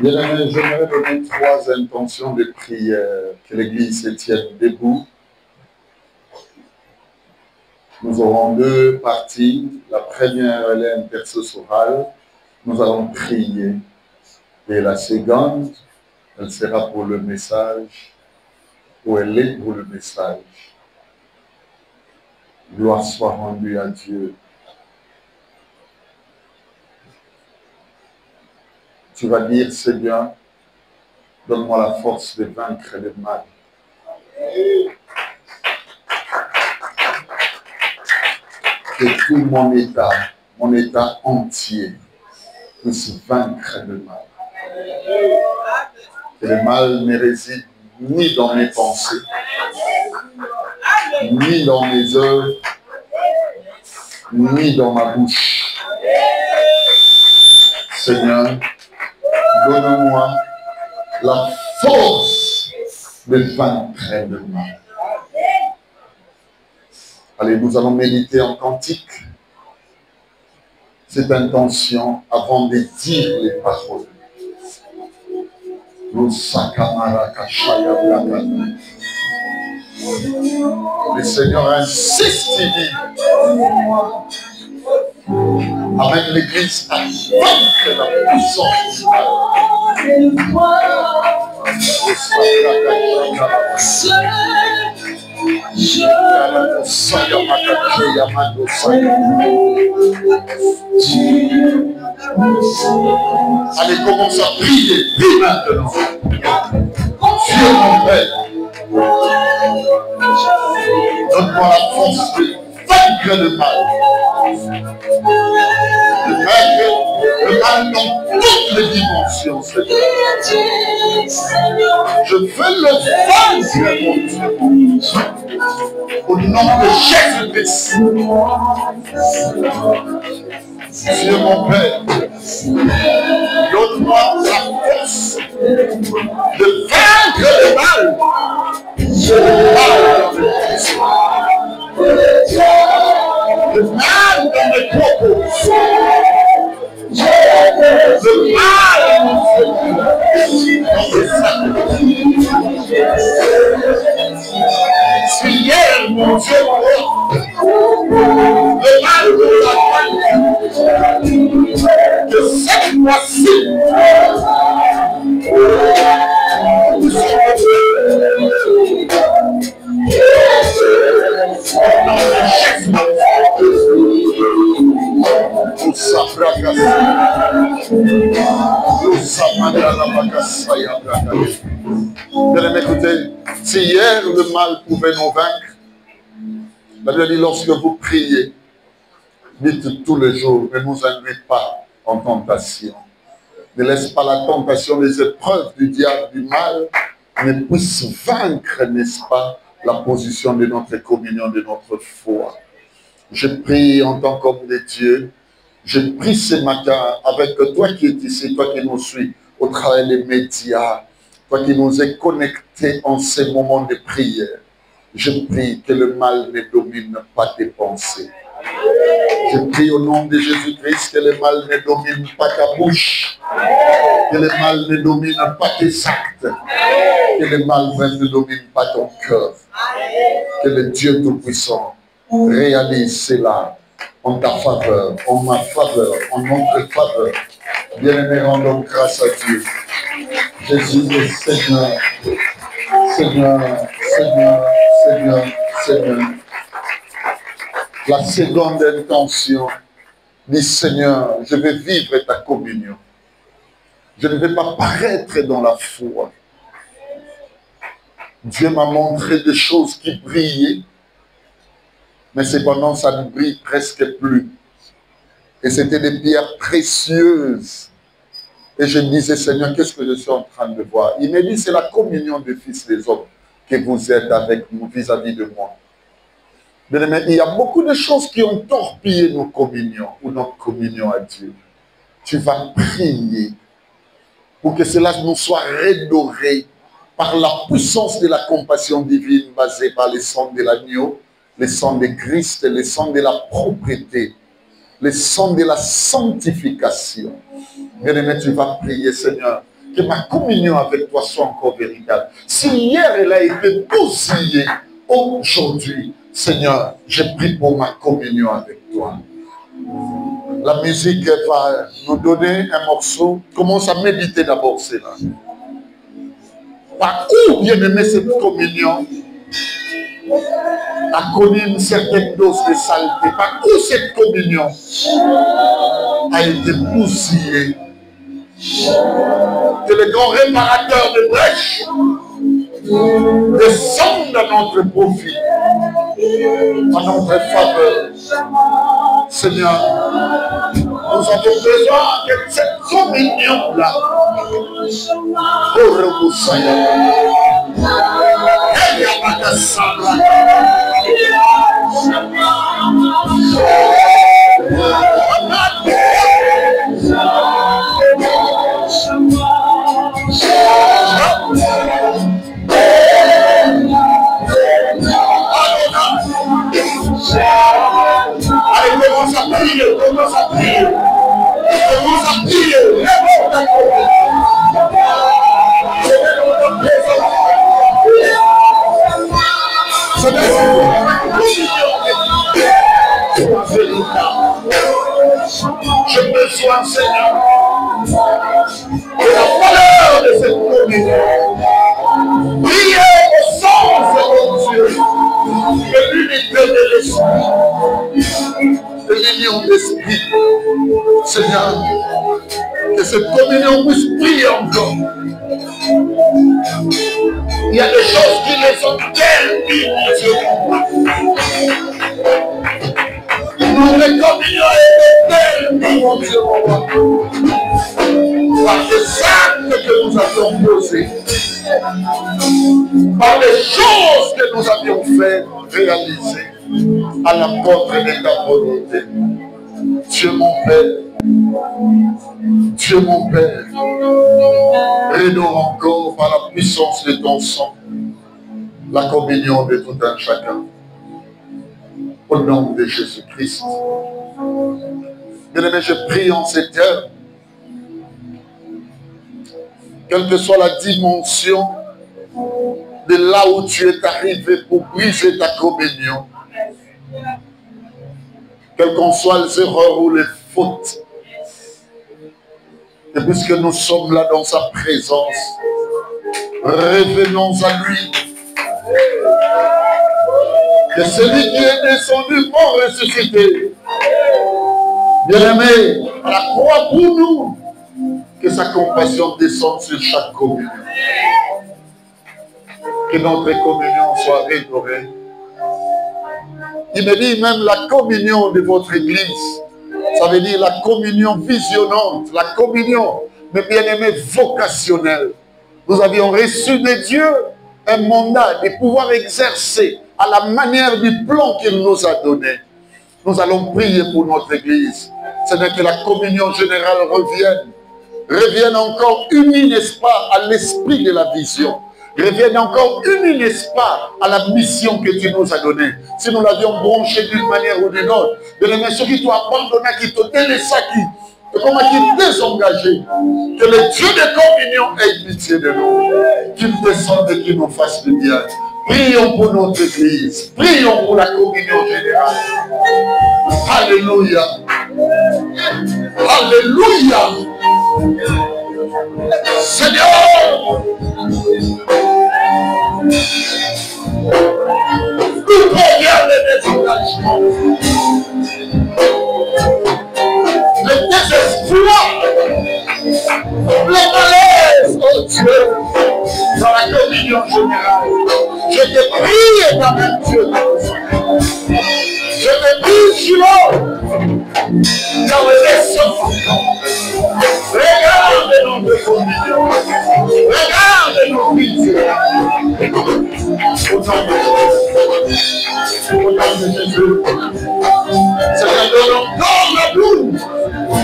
Bien-aimés, j'aimerais donner 3 intentions de prière. Que l'Église se tienne debout. Nous aurons 2 parties. La première, elle est intercessorale. Nous allons prier. Et la seconde, elle sera pour le message, ou elle est pour le message. Gloire soit rendue à Dieu. Tu vas dire, Seigneur, donne-moi la force de vaincre le mal. Que tout mon état entier, puisse vaincre le mal. Que le mal ne réside ni dans mes pensées, ni dans mes œuvres, ni dans ma bouche. Seigneur, donne-moi la force de vaincre le mal. Allez, nous allons méditer en cantique cette intention avant de dire les paroles. Le Seigneur insiste, il dit, amène l'Église à vaincre la puissance du mal. Allez, commence à prier, prie maintenant. Dieu mon Père, donne-moi la force de vaincre le mal. De vaincre le mal dans toutes les dimensions, Seigneur. Je veux le vaincre, mon Dieu. Au nom de Jésus-Christ. Dieu mon Père, donne-moi la force de vaincre le mal. Le mal dans mes propos. Le mal dans mes sacrifices. Si hier, mon Dieu, le mal nous a vaincu, que cette fois-ci, nous sommes bien écoutez, si hier le mal pouvait nous vaincre, la Bible dit lorsque vous priez, dites tous les jours, ne nous induisez pas en tentation. Ne laisse pas la tentation, les épreuves du diable, du mal, ne puissent vaincre, n'est-ce pas, la position de notre communion, de notre foi. Je prie en tant qu'homme de Dieu. Je prie ce matin avec toi qui es ici, toi qui nous suis au travers des médias, toi qui nous es connecté en ces moments de prière. Je prie que le mal ne domine pas tes pensées. Je prie au nom de Jésus-Christ que le mal ne domine pas ta bouche, que le mal ne domine pas tes actes, que le mal ne domine pas ton cœur. Que le Dieu Tout-Puissant réalise cela en ta faveur, en ma faveur, en notre faveur. Bien-aimés, rendons grâce à Dieu. Jésus est Seigneur, Seigneur, Seigneur, Seigneur, Seigneur. La seconde intention dit, Seigneur, je vais vivre ta communion. Je ne vais pas paraître dans la foi. Dieu m'a montré des choses qui brillaient, mais cependant ça ne brille presque plus. Et c'était des pierres précieuses. Et je me disais, Seigneur, qu'est-ce que je suis en train de voir? Il me dit, c'est la communion des fils des hommes que vous êtes avec nous vis-à-vis de moi. Mais il y a beaucoup de choses qui ont torpillé nos communions ou notre communion à Dieu. Tu vas prier pour que cela nous soit redoré par la puissance de la compassion divine basée par les sangs de l'agneau, les sangs de Christ, les sangs de la propreté, les sangs de la sanctification. Bien-aimé, tu vas prier, Seigneur, Que ma communion avec toi soit encore véritable. Si hier elle a été bousillée, aujourd'hui, Seigneur, j'ai pris pour ma communion avec toi. La musique va nous donner un morceau. Commence à méditer d'abord cela. Par où, bien-aimé, cette communion a connu une certaine dose de saleté? Par où cette communion a été bousillée? Que le grand réparateur de brèches descende à notre profit, à notre faveur. Seigneur, nous avons besoin de cette communion-là. Pour allez, commence à prier, commence à prier. Commence à prier. J'ai besoin, Seigneur, de la valeur de cette communion. Priez au sens de mon Dieu, de l'unité de l'esprit, de l'union d'esprit. Seigneur, que cette communion puisse prier encore. Il y a des choses qui les ont interdites, mon Dieu. Notre communion est éternelle, mon Dieu, mon roi. Par les actes que nous avions posés, par les choses que nous avions fait réaliser à la porte de ta volonté. Dieu mon Père, Dieu mon Père, rénove encore par la puissance de ton sang la communion de tout un chacun. Au nom de Jésus-Christ. Bien-aimé, je prie en cette heure, quelle que soit la dimension de là où tu es arrivé pour briser ta communion, quelles qu'en soient les erreurs ou les fautes, et puisque nous sommes là dans sa présence, revenons à lui. Que celui qui est descendu pour ressusciter, bien-aimé, à la croix pour nous, que sa compassion descende sur chaque communion. Que notre communion soit rénovée. Il me dit même la communion de votre église, ça veut dire la communion visionnante, la communion, mais bien-aimé, vocationnelle. Nous avions reçu de Dieu un mandat de pouvoir exercer à la manière du plan qu'il nous a donné. Nous allons prier pour notre église. C'est que la communion générale revienne encore unie, n'est-ce pas, à l'esprit de la vision. Revienne encore unie, n'est-ce pas, à la mission que tu nous as donnée. Si nous l'avions branchée d'une manière ou d'une autre, de les ceux qui t'ont abandonné, qui t'ont délaissé, comment qui désengagé, que le Dieu de communion ait pitié de nous, qu'il descende et qu'il nous fasse du bien. Prions pour notre église, prions pour la communion générale. Alléluia. Alléluia. Seigneur, nous prions les désengagements, le désespoir, le malaise, oh Dieu, dans la communion générale. Je te prie, éternel Dieu. Je te prie, Shiloh, dans les enfants. Regarde notre communion. Regarde nos vies. Au nom de Jésus. Seigneur, donne encore la boule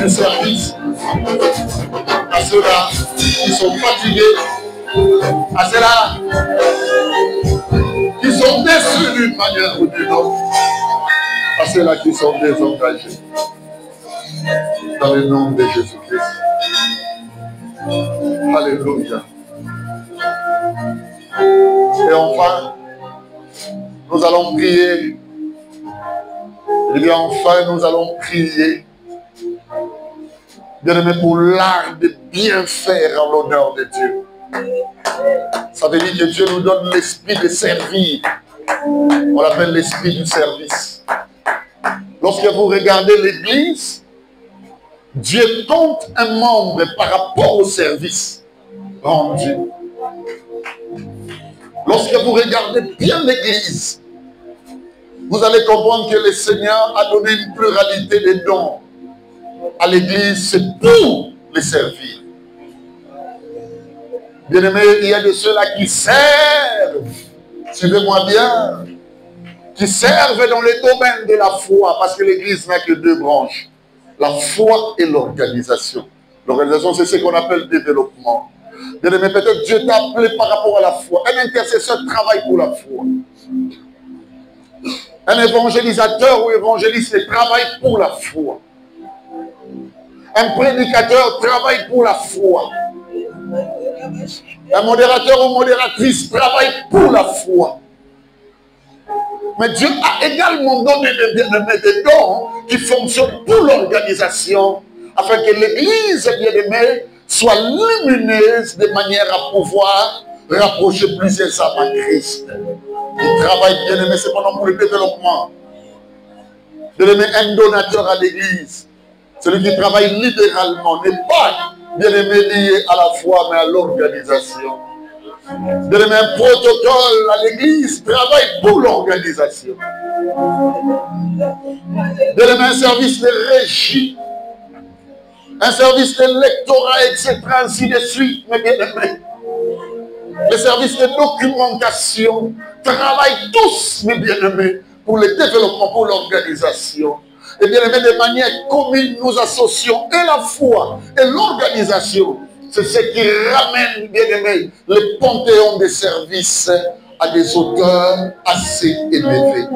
de service à ceux-là qui sont fatigués, à ceux-là qui sont déçus d'une manière ou d'une autre, à ceux-là qui sont désengagés. Dans le nom de Jésus-Christ. Alléluia. Et enfin, nous allons prier. Eh bien, enfin, nous allons prier. Bien-aimé, pour l'art de bien faire en l'honneur de Dieu. Ça veut dire que Dieu nous donne l'esprit de servir. On l'appelle l'esprit du service. Lorsque vous regardez l'Église, Dieu compte un membre par rapport au service rendu. Lorsque vous regardez bien l'Église, vous allez comprendre que le Seigneur a donné une pluralité de dons à l'Église, c'est pour les servir. Bien-aimés, il y a de ceux-là qui servent, suivez-moi bien, qui servent dans le domaine de la foi, parce que l'Église n'a que deux branches, la foi et l'organisation. L'organisation, c'est ce qu'on appelle le développement. Bien-aimé, peut-être Dieu t'a appelé par rapport à la foi. Un intercesseur travaille pour la foi. Un évangélisateur ou évangéliste travaille pour la foi. Un prédicateur travaille pour la foi. Un modérateur ou modératrice travaille pour la foi. Mais Dieu a également donné des dons qui fonctionnent pour l'organisation, afin que l'Église, bien-aimée, soit lumineuse de manière à pouvoir rapprocher plusieurs âmes à Christ. Il travaille, bien-aimé, cependant pour le développement. Bien-aimé, un donateur à l'Église, celui qui travaille libéralement, n'est pas, bien-aimé, lié à la foi, mais à l'organisation. Bien-aimé, un protocole à l'Église travaille pour l'organisation. Bien-aimé, un service de régie, un service d'électorat, etc., ainsi de suite, mes bien-aimés. Les services de documentation travaillent tous, mes bien-aimés, pour le développement, pour l'organisation. Et bien-aimés, de manière commune, nous associons et la foi et l'organisation. C'est ce qui ramène, bien-aimés, le panthéon des services à des auteurs assez élevés.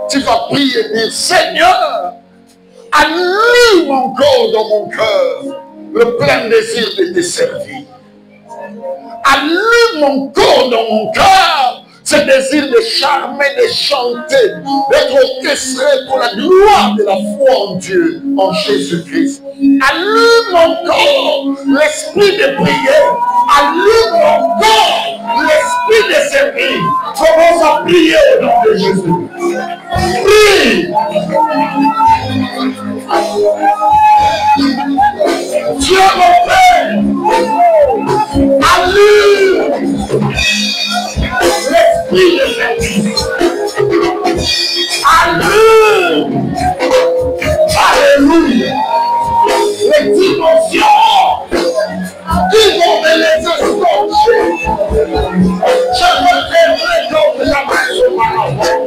Tu vas prier et dire, Seigneur, allume encore dans mon cœur le plein désir de te servir. Allume encore dans mon cœur ce désir de charmer, de chanter, d'être orchestré pour la gloire de la foi en Dieu, en Jésus-Christ. Allume encore l'esprit de prière. Allume encore l'esprit de servir. Commence à prier au nom de Jésus. Prie. Dieu mon Père, allume l'esprit de service. Allume. Alléluia. Les dimensions qui vont me laisser songer. Je me lèverai comme jamais auparavant.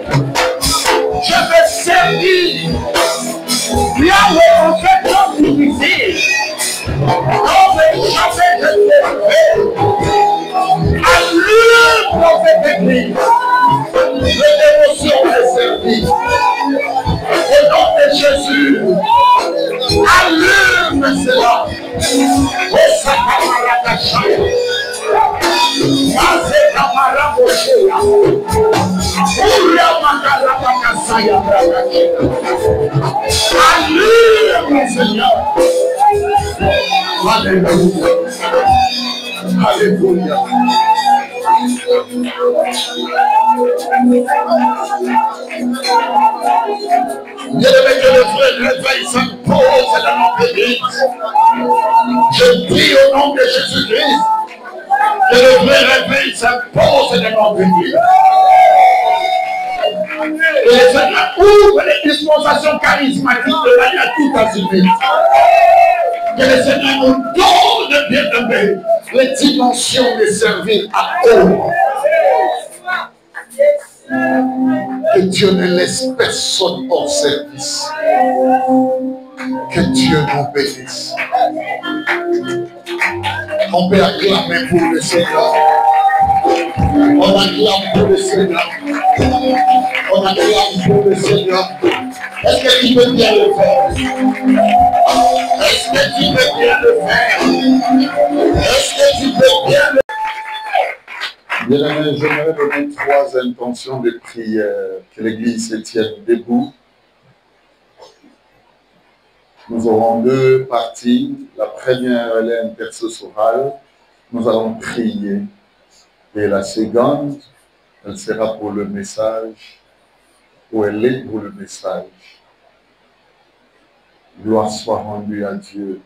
Je vais servir. Yahweh, on fait comme difficile. Comme jamais je l'ai fait. Allume dans cette église les dévotions de service. Au nom de Jésus, allume cela. Au Sakamarakacha. Masekamaramosheya. Uriamakarabakasaya. Allume, Seigneur. Alléluia. Alléluia. Bien-aimé, que le vrai réveil s'impose dans notre église. Je prie au nom de Jésus-Christ que le vrai réveil s'impose dans notre église. Que le Seigneur ouvre les dispensations charismatiques de manière tout azimute. Que le Seigneur nous donne, bien-aimé, les dimensions de servir à eux. Que Dieu ne laisse personne hors service. Que Dieu nous bénisse. On peut acclamer pour le Seigneur. On acclame pour le Seigneur. On acclame pour le Seigneur. Est-ce que tu peux bien le faire? Est-ce que tu veux bien le faire? Est-ce que tu veux bien le faire? Bien-aimé, j'aimerais donner 3 intentions de prière. Que l'Église se tienne debout. Nous aurons 2 parties. La première, elle est intercessorale. Nous allons prier. Et la seconde, elle sera pour le message, ou elle est pour le message. Gloire soit rendue à Dieu.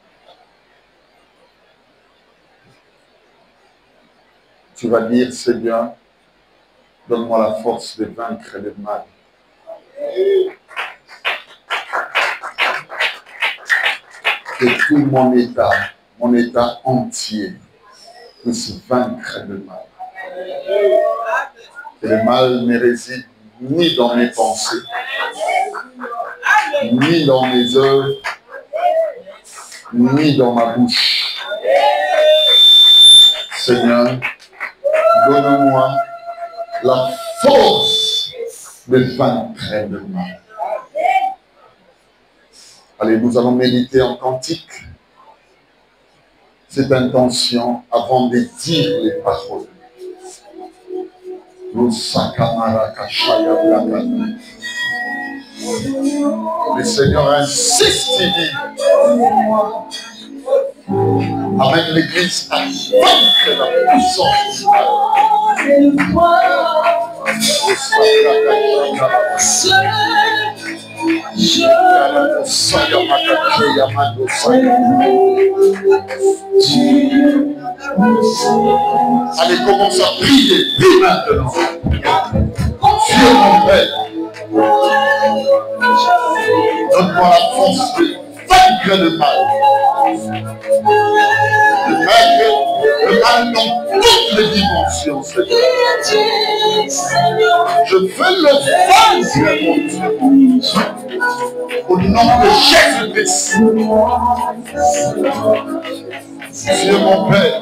Tu vas dire, Seigneur, donne-moi la force de vaincre le mal. Que tout mon état entier, puisse vaincre le mal. Que le mal ne réside ni dans mes pensées, ni dans mes œuvres, ni dans ma bouche. Seigneur, donne-moi la force de vaincre le mal. Allez, nous allons méditer en cantique. Cette intention avant de dire les paroles. Le Seigneur insiste, il dit, amène l'Église à vaincre la puissance du mal. Allez, commence à prier, prie maintenant. Dieu mon Père, donne-moi la force de vaincre le mal. De vaincre le mal dans toutes les dimensions, Seigneur. Je veux le vaincre, mon Dieu. Au nom de Jésus-Christ. Dieu mon Père,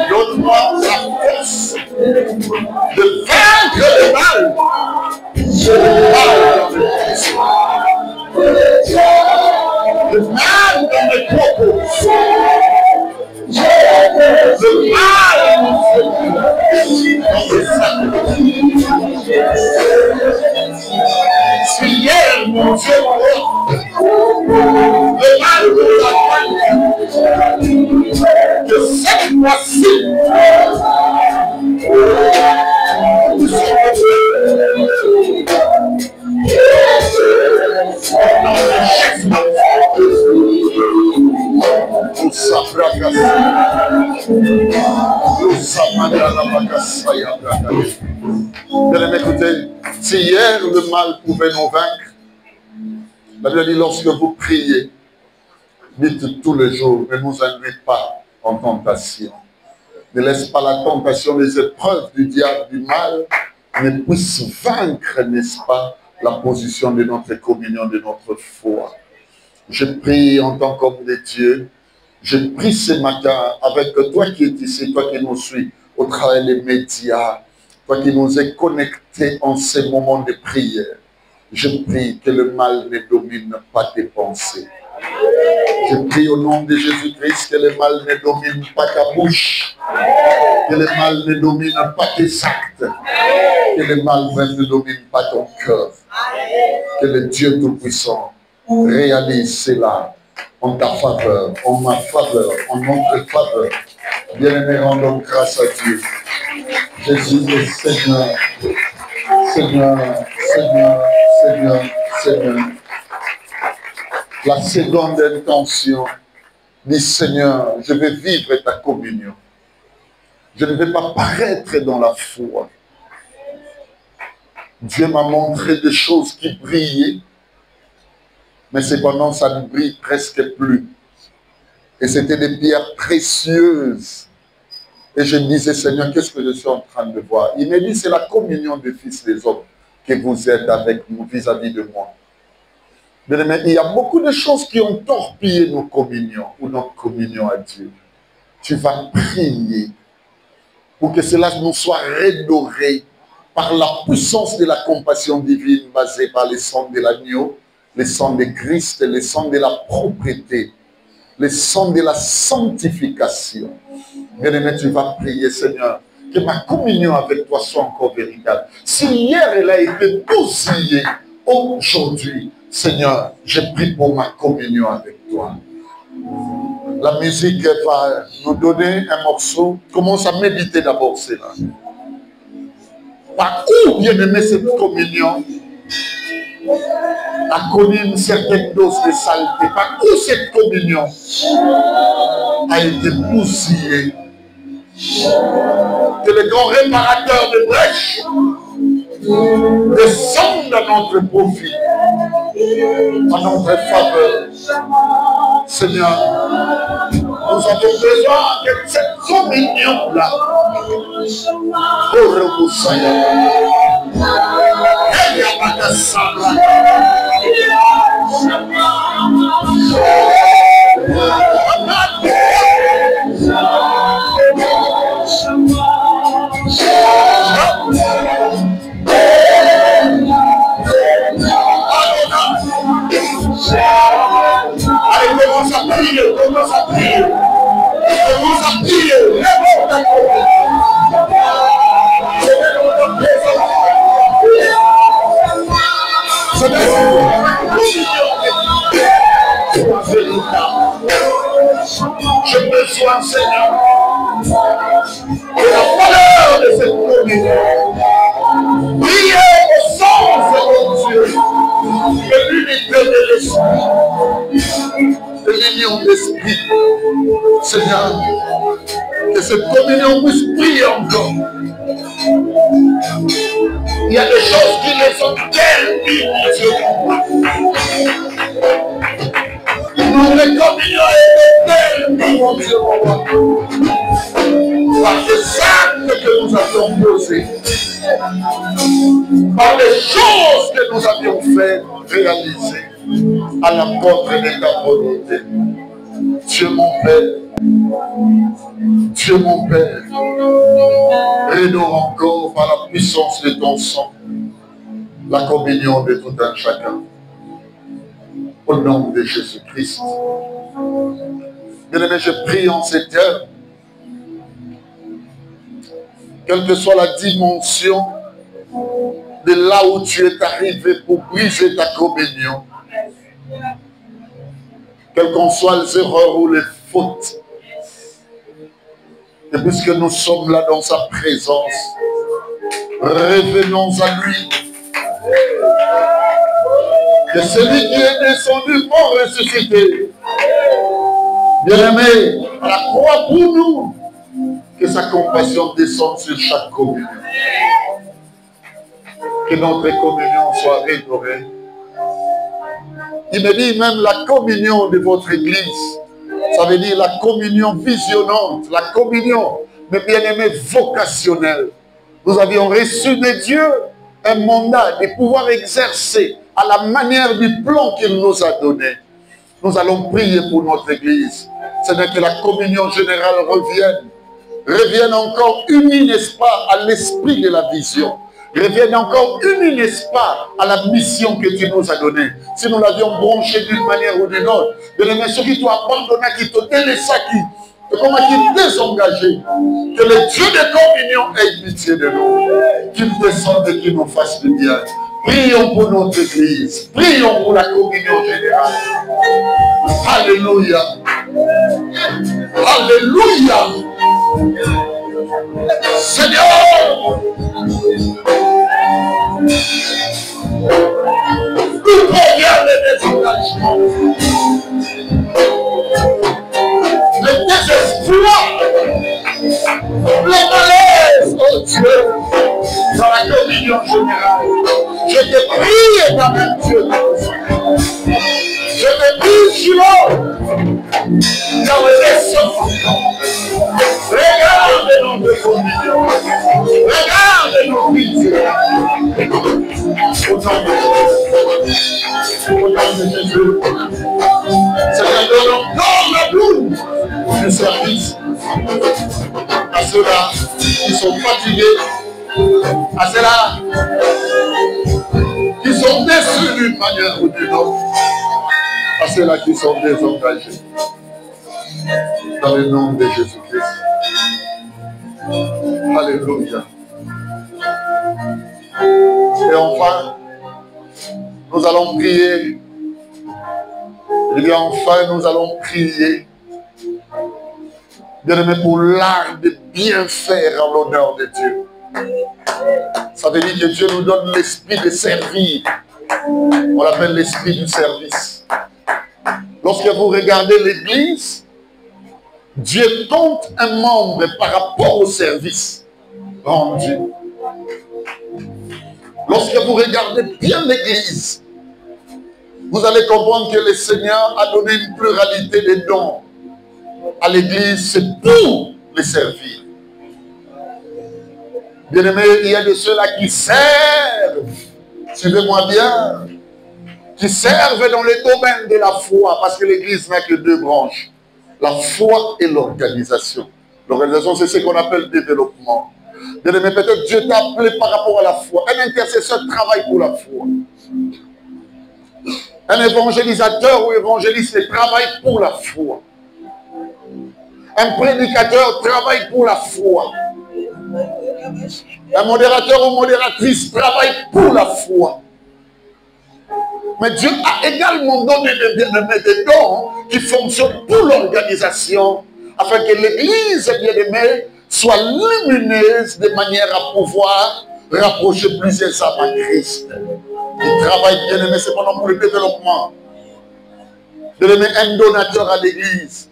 donne-moi la force de vaincre le mal. Le mal dans mes propos. Le mal dans mes sacrifices. Prière, mon Dieu, le mal de la famille. Que cette fois-ci, bien écoutez, si hier le mal pouvait nous vaincre, la Bible dit lorsque vous priez, dites tous les jours, ne nous induisez pas en tentation. Ne laisse pas la tentation, les épreuves du diable, du mal, ne puissent vaincre, n'est-ce pas, la position de notre communion, de notre foi. Je prie en tant qu'homme de Dieu. Je prie ce matin avec toi qui es ici, toi qui nous suis au travers des médias, toi qui nous es connecté en ces moments de prière. Je prie que le mal ne domine pas tes pensées. Je prie au nom de Jésus-Christ que le mal ne domine pas ta bouche, que le mal ne domine pas tes actes, que le mal même ne domine pas ton cœur. Que le Dieu Tout-Puissant réalise cela en ta faveur, en ma faveur, en notre faveur. Bien-aimés, rendons grâce à Dieu. Jésus est Seigneur, Seigneur, Seigneur, Seigneur, Seigneur. La seconde intention dit, Seigneur, je vais vivre ta communion. Je ne vais pas paraître dans la foi. Dieu m'a montré des choses qui brillaient, mais cependant ça ne brille presque plus. Et c'était des pierres précieuses. Et je me disais, Seigneur, qu'est-ce que je suis en train de voir? Il me dit, c'est la communion des fils des hommes que vous êtes avec nous vis-à-vis de moi. Mais il y a beaucoup de choses qui ont torpillé nos communions ou notre communion à Dieu. Tu vas prier pour que cela nous soit redoré par la puissance de la compassion divine basée par les sang de l'agneau le sang de Christ, le sang de la propreté, le sang de la sanctification. Bien-aimé, tu vas prier, Seigneur, que ma communion avec toi soit encore véritable. Si hier elle a été bousillée, aujourd'hui, Seigneur, j'ai pris pour ma communion avec toi. La musique va nous donner un morceau. Commence à méditer d'abord cela. Par où, bien-aimé, cette communion a connu une certaine dose de saleté? Par où cette communion a été bousillée? Que le grand réparateur de brèches descende à notre profit, à notre faveur. Seigneur, nous avons besoin de cette communion-là. Oh, Reboussaya. Allez, commence à prier, commence à prier. Commence à prier. J'ai besoin, Seigneur, de la valeur de cette communion. Priez au sens de mon Dieu, de l'unité de l'esprit, de l'union d'esprit. Seigneur, que cette communion puisse prier encore. Il y a des choses qui les sont interdites, mon Dieu. Notre communion est interdite, mon Dieu, mon roi. Par les actes que nous avions posés, par les choses que nous avions fait réaliser à la porte de ta volonté. Dieu mon Père, Dieu mon Père, rénove encore par la puissance de ton sang la communion de tout un chacun. Au nom de Jésus-Christ. Bien-aimé, je prie en cette heure, quelle que soit la dimension de là où tu es arrivé pour briser ta communion, quelles qu'en soient les erreurs ou les fautes, et puisque nous sommes là dans sa présence, revenons à lui. Que celui qui est descendu pour ressusciter, bien-aimé, à la croix pour nous, que sa compassion descende sur chaque communion. Que notre communion soit rénovée. Il me dit même la communion de votre église, ça veut dire la communion visionnante, la communion, mes bien-aimés, vocationnelle. Nous avions reçu de Dieu un mandat de pouvoir exercer à la manière du plan qu'il nous a donné. Nous allons prier pour notre église. C'est que la communion générale revienne encore unie, n'est-ce pas, à l'esprit de la vision. Revienne encore unie, n'est-ce pas, à la mission que tu nous as donnée. Si nous l'avions branchée d'une manière ou d'une autre, de les ceux qui t'ont abandonné, qui t'ont délaissé, comment qui désengagé, que le Dieu de communion ait pitié de nous, qu'il descende et qu'il nous fasse du bien. Prions pour notre église, prions pour la communion générale. Alléluia. Alléluia. Seigneur, nous prions les désengagements, le désespoir, le malaise, oh Dieu, dans la communion générale. Je te prie, éternel Dieu. Je te prie, Shiloh, dans le récent. Regarde notre communion. Regarde nos vies. Au nom de Jésus. Seigneur, donne encore la boule du service à ceux-là qui sont fatigués, à ceux-là qui sont déçus d'une manière ou d'une nôtres, à ceux-là qui sont désengagés. Dans le nom de Jésus-Christ. Alléluia. Et enfin, nous allons prier. Eh bien, enfin, nous allons prier. Bien-aimé, pour l'art de bien faire en l'honneur de Dieu. Ça veut dire que Dieu nous donne l'esprit de servir. On l'appelle l'esprit du service. Lorsque vous regardez l'Église, Dieu compte un membre par rapport au service rendu. Lorsque vous regardez bien l'Église, vous allez comprendre que le Seigneur a donné une pluralité de dons à l'Église, c'est pour les servir. Bien-aimés, il y a de ceux-là qui servent, suivez-moi bien, qui servent dans le domaine de la foi, parce que l'Église n'a que deux branches, la foi et l'organisation. L'organisation, c'est ce qu'on appelle le développement. Bien-aimés, peut-être Dieu t'a appelé par rapport à la foi. Un intercesseur travaille pour la foi. Un évangélisateur ou évangéliste travaille pour la foi. Un prédicateur travaille pour la foi. Un modérateur ou modératrice travaille pour la foi. Mais Dieu a également donné des dons qui fonctionnent pour l'organisation, afin que l'Église, bien-aimée, soit lumineuse de manière à pouvoir rapprocher plusieurs âmes à Christ. Il travaille, bien-aimé, cependant pour le développement. Bien-aimé, un donateur à l'Église,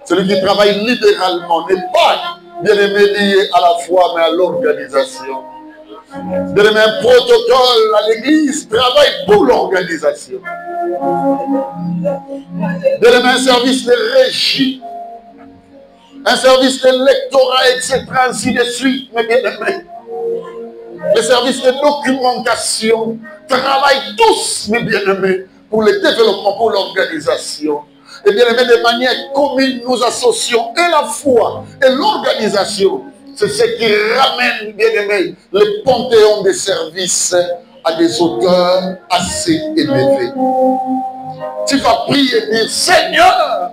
celui qui travaille libéralement, n'est pas, bien-aimé, lié à la foi, mais à l'organisation. Bien-aimé, un protocole à l'Église travaille pour l'organisation. Bien-aimé, un service de régie, un service d'électorat, etc., ainsi de suite, mais bien-aimé. Les services de documentation travaillent tous, mes bien-aimés, pour le développement, pour l'organisation. Et bien-aimés, de manière commune, nous associons et la foi et l'organisation. C'est ce qui ramène, bien-aimés, le panthéon des services à des auteurs assez élevés. Tu vas prier et dire, Seigneur,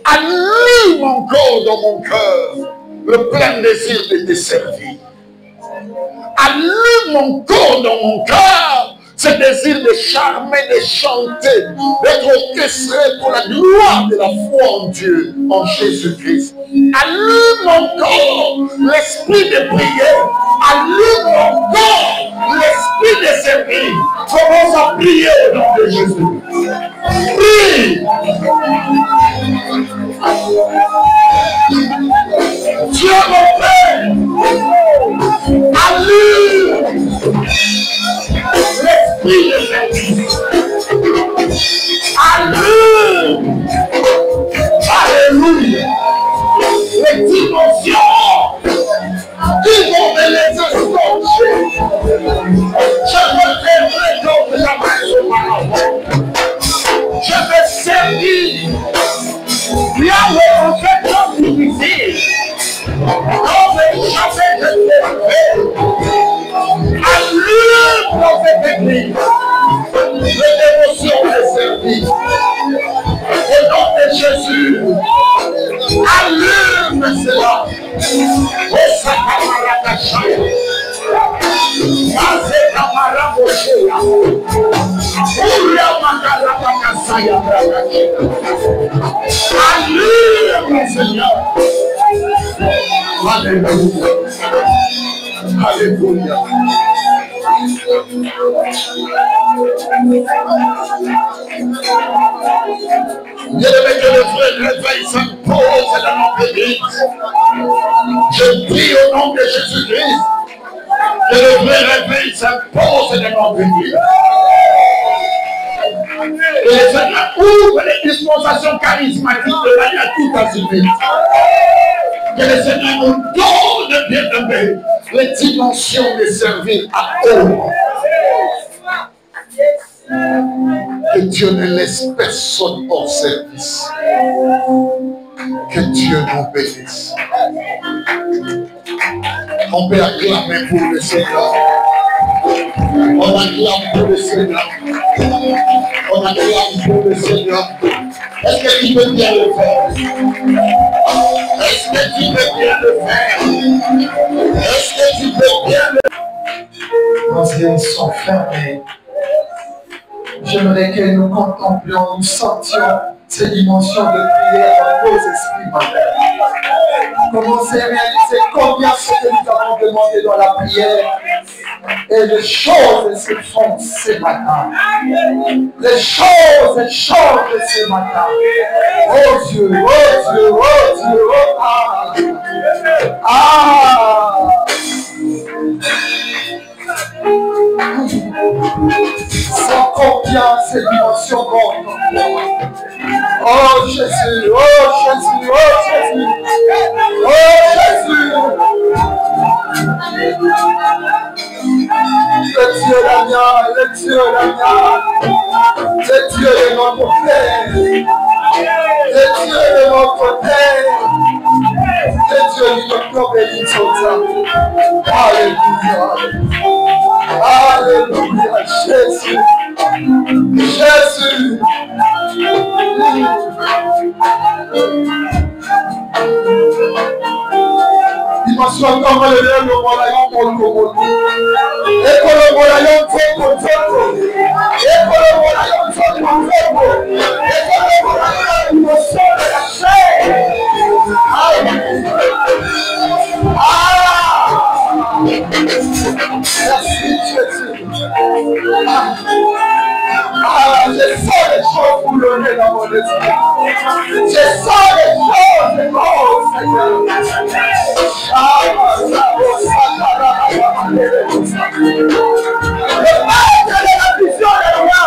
allume encore dans mon cœur le plein désir de te servir. Allume encore dans mon cœur ce désir de charmer, de chanter, d'être orchestré pour la gloire de la foi en Dieu, en Jésus-Christ. Allume encore l'esprit de prière. Allume encore l'esprit de servir. Commence à prier au nom de Jésus. Prie. Dieu mon Père, allume l'esprit de service. Allume, alléluia, les dimensions qui vont me laisser songer. Je me ferai comme jamais auparavant. Je vais servir. Yahweh en fait comme difficile. Comme jamais je l'ai fait. Allume dans cette église les dévotions de service. Au nom de Jésus, allume cela. Au Sakamarakacha. Mazekamarabosheya. Uriamakarabakasaya. Allume, Seigneur. Alléluia. Alléluia. Bien-aimé, que le vrai réveil s'impose dans notre église. Je prie au nom de Jésus-Christ que le vrai réveil s'impose dans notre église. Que le Seigneur ouvre les dispensations charismatiques de manière tout azimut. Que le Seigneur nous donne, bien-aimé, les dimensions de servir à eux. Que Dieu ne laisse personne hors service. Que Dieu nous bénisse. On peut acclamer pour le Seigneur. On acclame pour le Seigneur. On acclame pour le Seigneur. Est-ce que tu peux bien le faire? Est-ce que tu peux bien le faire? Est-ce que tu peux bien le faire? Nos yeux sont fermés. J'aimerais que nous contemplions, nous sentions ces dimensions de prière dans nos esprits. Commencez à réaliser combien ce que nous avons demandé dans la prière et les choses se font ce matin. Les choses ce matin. Oh Dieu, oh Dieu, oh Dieu, oh sans combien ces dimensions montent. Oh Jésus, oh Jésus, oh Jésus, oh Jésus. Le Dieu d'Amia, le Dieu d'Amia, le Dieu de notre Père, le Dieu de notre Père, le Dieu de notre bénédiction. Alléluia. Alléluia, Jésus. Jésus. Dimension comme le moyen pour le Congo. Et pour le moyen pour le Congo. Et pour le moyen pour le Congo. Et pour le moyen pour le la chair. Merci Jésus. Je sens les choses boulonner dans mon esprit. Je sens les choses, oh Seigneur. Le maître de la vision est là.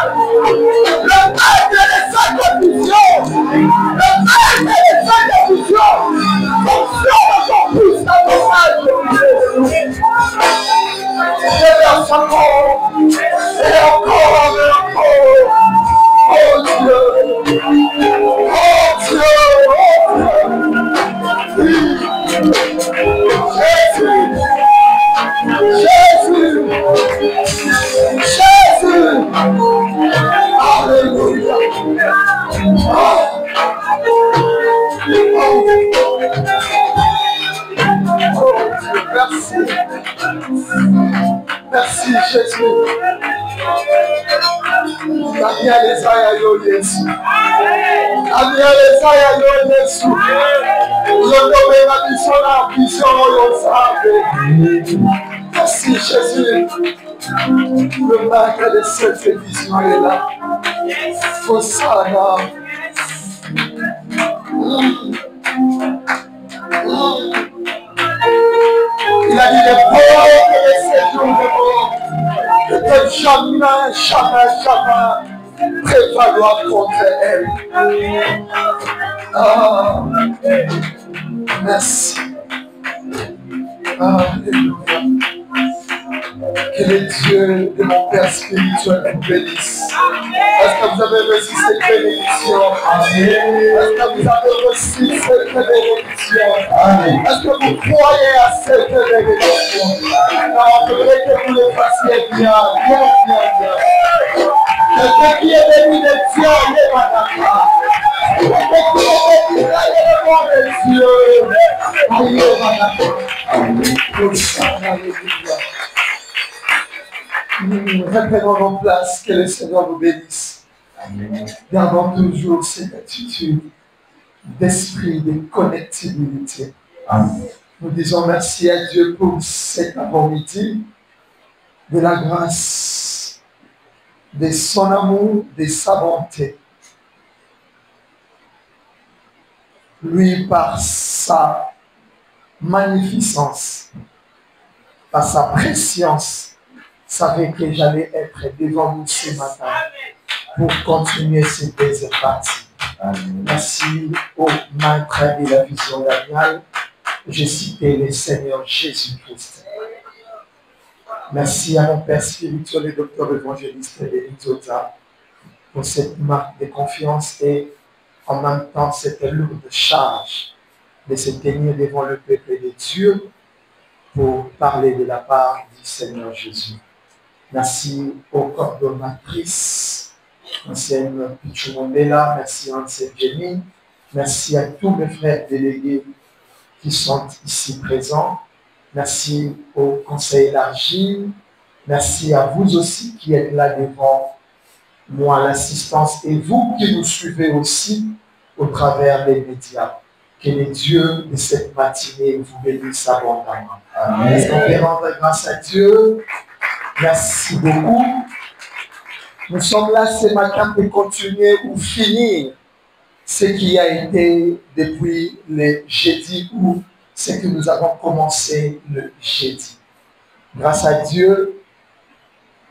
Le maître des sacs de vision. Le maître des sacs de vision. Fonction encore plus dans ton maître. Je verse encore. Et encore, et encore. Oh Dieu. Oh Dieu. Jésus. Jésus. Jésus. Alléluia. Oh Dieu, merci. Merci Jésus. Amia les aya yo Yesu. Amia les aya yo Yesu. Yonobe na vision yo sabe. Merci Jésus. Le maître de cette vision est là. Hosanna. Il a dit les pauvres et les séjours de mort ne peuvent jamais prévaloir contre elle. Ah, merci. Alléluia. Que les dieux de mon Père spirituel vous bénissent. Est-ce que vous avez reçu cette bénédiction? Est-ce que vous avez reçu cette bénédiction? Est-ce que vous croyez à cette bénédiction? Non, je voudrais que vous le fassiez bien. Quelqu'un qui est béni de Dieu, il est madame. Quelqu'un qui est béni de Dieu. Nous reprenons nos places, que le Seigneur nous bénisse. Gardons toujours cette attitude d'esprit de connectivité. Nous disons merci à Dieu pour cet avant-midi, de la grâce, de son amour, de sa bonté. Lui, par sa magnificence, par sa préscience, savait que j'allais être devant nous ce matin pour continuer cette deuxième partie. Merci au maître de la vision d'Amial. J'ai cité le Seigneur Jésus-Christ. Merci à mon Père spirituel et docteur évangéliste Denis Zota pour cette marque de confiance et en même temps cette lourde charge de se tenir devant le peuple de Dieu pour parler de la part du Seigneur Jésus. Merci aux coordonnatrices ancienne Pichumondela, merci ancienne Jenny, merci à tous mes frères délégués qui sont ici présents, merci au conseil élargi, merci à vous aussi qui êtes là devant moi à l'assistance et vous qui nous suivez aussi au travers des médias. Que les dieux de cette matinée vous bénissent abondamment. Est-ce qu'on peut rendre grâce à Dieu? Merci beaucoup. Nous sommes là ce matin pour continuer ou finir ce qui a été depuis le jeudi ou ce que nous avons commencé le jeudi. Grâce à Dieu,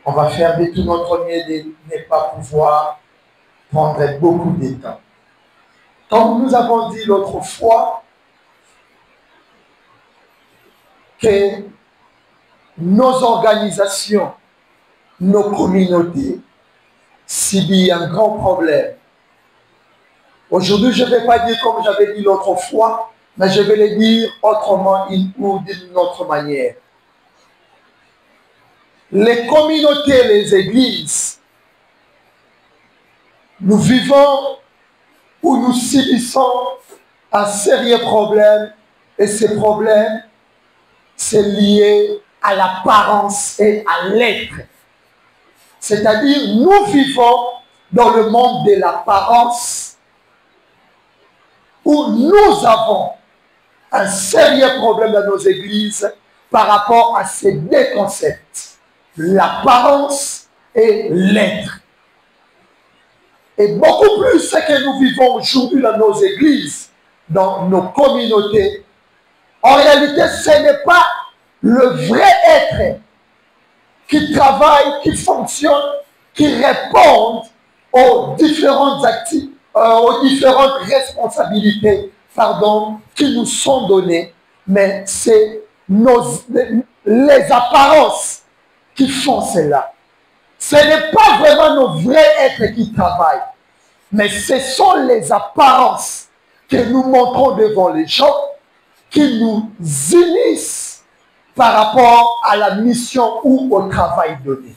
on va faire de tout notre mieux de ne pas pouvoir prendre beaucoup de temps. Comme nous avons dit l'autre fois, que nos organisations, nos communautés subissent un grand problème. Aujourd'hui, je ne vais pas dire comme j'avais dit l'autre fois, mais je vais le dire autrement ou d'une autre manière. Les communautés, les églises, nous vivons où nous subissons un sérieux problème et ce problème, c'est lié à l'apparence et à l'être. C'est-à-dire, nous vivons dans le monde de l'apparence où nous avons un sérieux problème dans nos églises par rapport à ces deux concepts, l'apparence et l'être. Et beaucoup plus ce que nous vivons aujourd'hui dans nos églises, dans nos communautés, en réalité, ce n'est pas le vrai être qui travaille, qui fonctionne, qui répond aux différentes responsabilités qui nous sont données, mais c'est les apparences qui font cela. Ce n'est pas vraiment nos vrais êtres qui travaillent, mais ce sont les apparences que nous montrons devant les gens qui nous unissent par rapport à la mission ou au travail donné.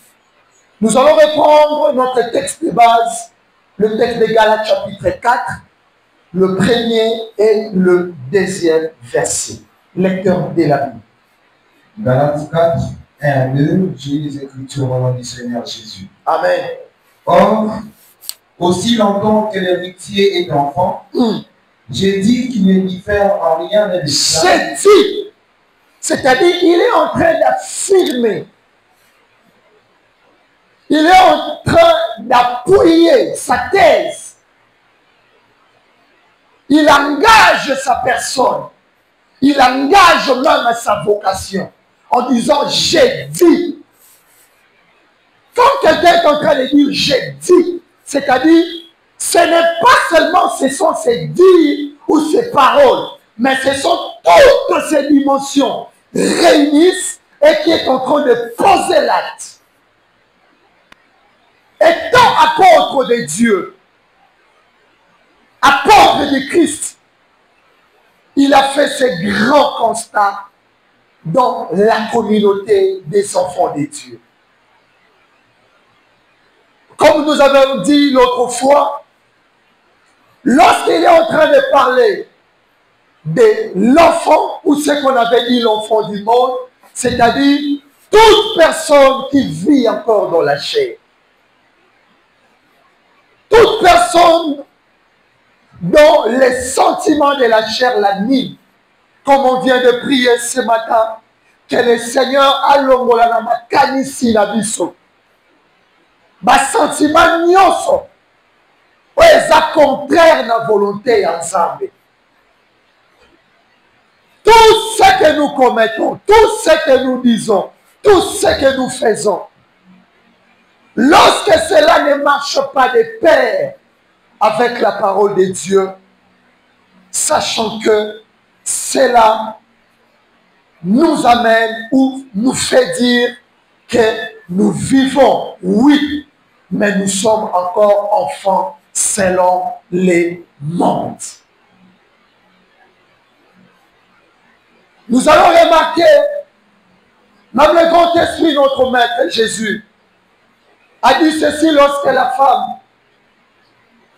Nous allons reprendre notre texte de base, le texte de Galates chapitre 4, le premier et le deuxième verset. Lecteur de la Bible. Galates 4, 1 à 2, je lis les Écritures au nom du Seigneur Jésus. Amen. Or, aussi longtemps que l'héritier est enfant, j'ai dit qu'il ne diffère en rien de l'esclave. J'ai dit, c'est-à-dire il est en train d'affirmer, il est en train d'appuyer sa thèse, il engage sa personne, il engage même sa vocation en disant j'ai dit. Quand quelqu'un est en train de dire j'ai dit, c'est-à-dire ce n'est pas seulement ce sont ses dires ou ses paroles, mais ce sont toutes ces dimensions réunissent et qui est en train de poser l'acte. Étant apôtre de Dieu, apôtre de Christ, il a fait ce grand constat dans la communauté des enfants de Dieu. Comme nous avons dit l'autre fois, lorsqu'il est en train de parler de l'enfant, ou ce qu'on avait dit l'enfant du monde, c'est-à-dire toute personne qui vit encore dans la chair. Toute personne dont les sentiments de la chair l'animent, comme on vient de prier ce matin, que le Seigneur a l'ongola na kanisi na biso. Ba sentiment nyonso eza contraire na volonté ensemble. Tout ce que nous commettons, tout ce que nous disons, tout ce que nous faisons, lorsque cela ne marche pas de pair avec la parole de Dieu, sachant que cela nous amène ou nous fait dire que nous vivons, oui, mais nous sommes encore enfants selon les mondes. Nous allons remarquer, même le grand esprit, notre maître Jésus, a dit ceci lorsque la femme